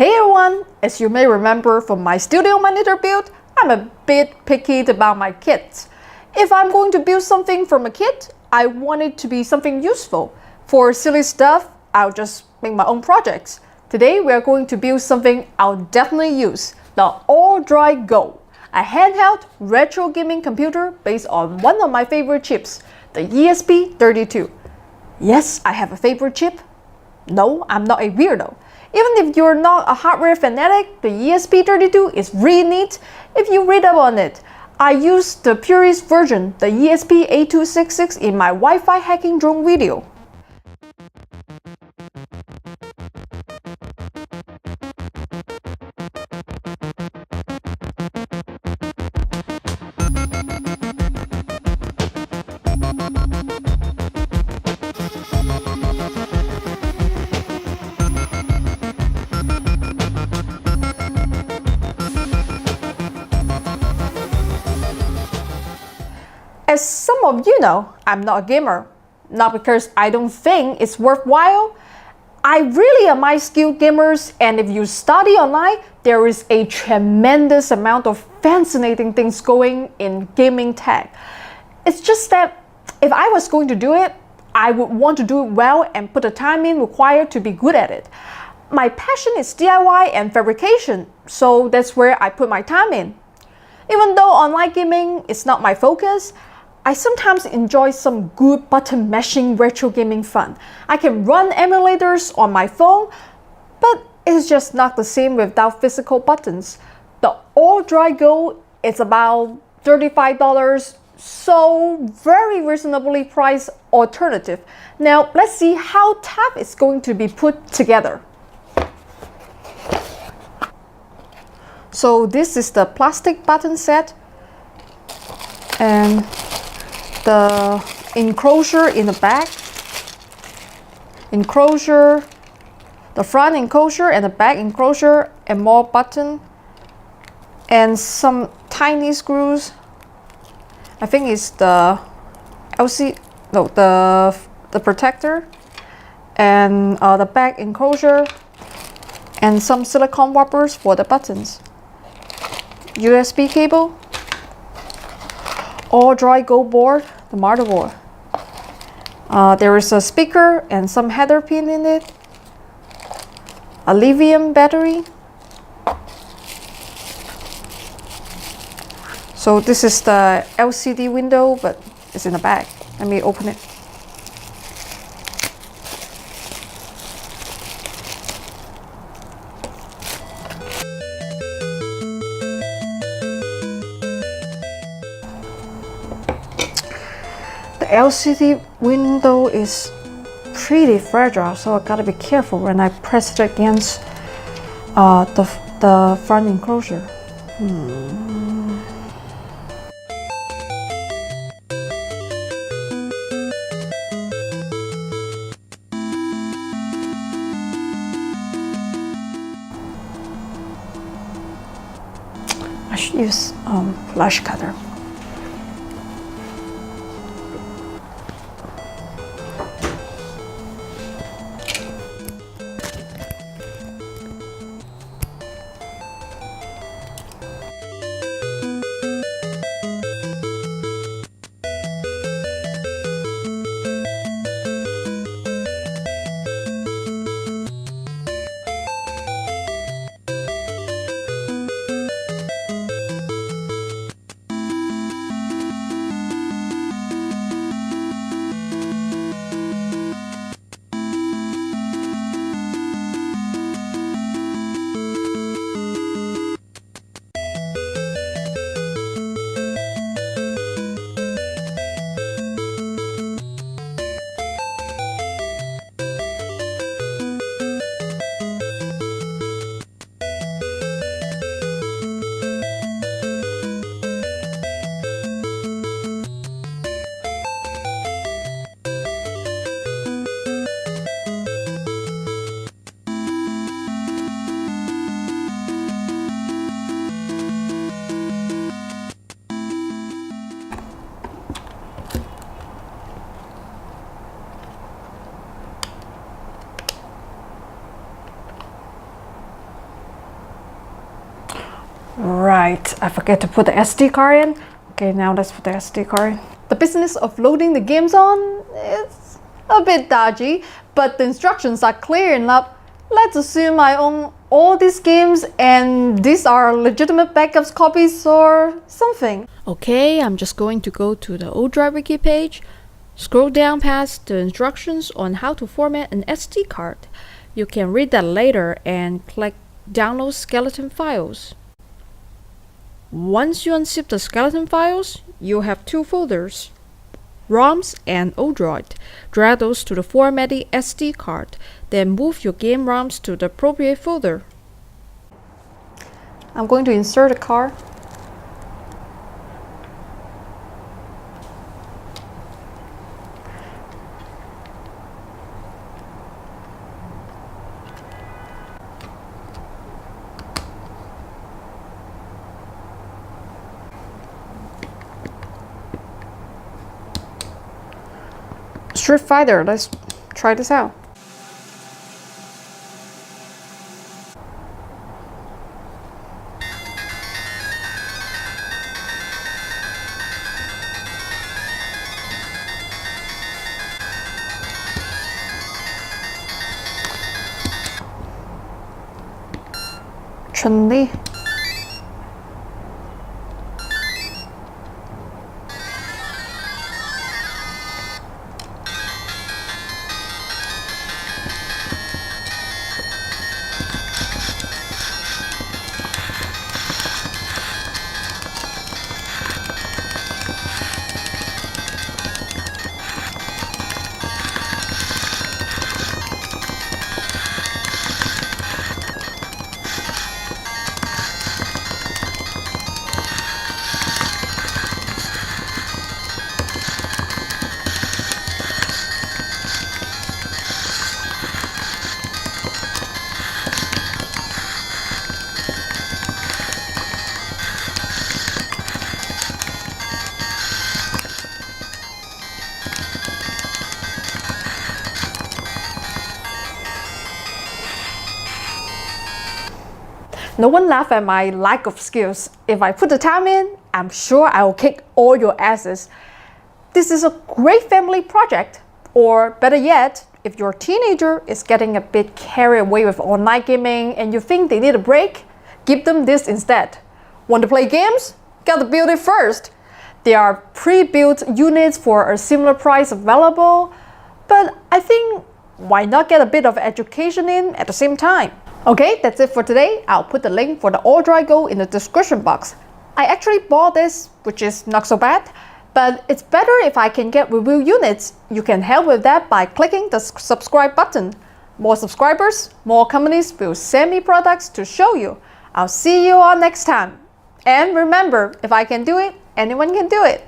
Hey everyone! As you may remember from my studio monitor build, I'm a bit picky about my kits. If I'm going to build something from a kit, I want it to be something useful. For silly stuff, I'll just make my own projects. Today we are going to build something I'll definitely use, the Odroid Go, a handheld retro gaming computer based on one of my favorite chips, the ESP32. Yes, I have a favorite chip. No, I'm not a weirdo. Even if you're not a hardware fanatic, the ESP32 is really neat if you read up on it. I used the purest version, the ESP8266, in my Wi-Fi hacking drone video. As some of you know, I'm not a gamer. Not because I don't think it's worthwhile. I really admire skilled gamers, and if you study online, there is a tremendous amount of fascinating things going in gaming tech. It's just that if I was going to do it, I would want to do it well and put the time in required to be good at it. My passion is DIY and fabrication, so that's where I put my time in. Even though online gaming is not my focus, I sometimes enjoy some good button mashing retro gaming fun. I can run emulators on my phone, but it's just not the same without physical buttons. The Odroid Go is about $35, so very reasonably priced alternative. Now let's see how tough it's going to be put together. So this is the plastic button set, and the enclosure in the back, the front enclosure and the back enclosure, and more button, and some tiny screws. I think it's the the protector, and the back enclosure, and some silicone rubbers for the buttons. USB cable. Odroid Go board, the motherboard. There is a speaker and some header pin in it. A lithium battery. So this is the LCD window, but it's in the back. Let me open it. The LCD window is pretty fragile, so I gotta be careful when I press it against the front enclosure. I should use flash cutter. Right, I forget to put the SD card in. Okay, now let's put the SD card in. The business of loading the games on is a bit dodgy, but the instructions are clear enough. Let's assume I own all these games and these are legitimate backups copies or something. Okay, I'm just going to go to the Odroid wiki page, scroll down past the instructions on how to format an SD card. You can read that later and click download skeleton files. Once you unzip the skeleton files, you have two folders, ROMs and Odroid. Drag those to the formatted SD card, then move your game ROMs to the appropriate folder. I'm going to insert a card. Street Fighter, let's try this out. Chun-Li. No one laugh at my lack of skills. If I put the time in, I'm sure I will kick all your asses. This is a great family project. Or better yet, if your teenager is getting a bit carried away with online gaming and you think they need a break, give them this instead. Want to play games? Gotta build it first. There are pre-built units for a similar price available, but I think why not get a bit of education in at the same time? Okay, that's it for today. I'll put the link for the Odroid Go in the description box. I actually bought this, which is not so bad, but it's better if I can get review units. You can help with that by clicking the subscribe button. More subscribers, more companies will send me products to show you. I'll see you all next time. And remember, if I can do it, anyone can do it.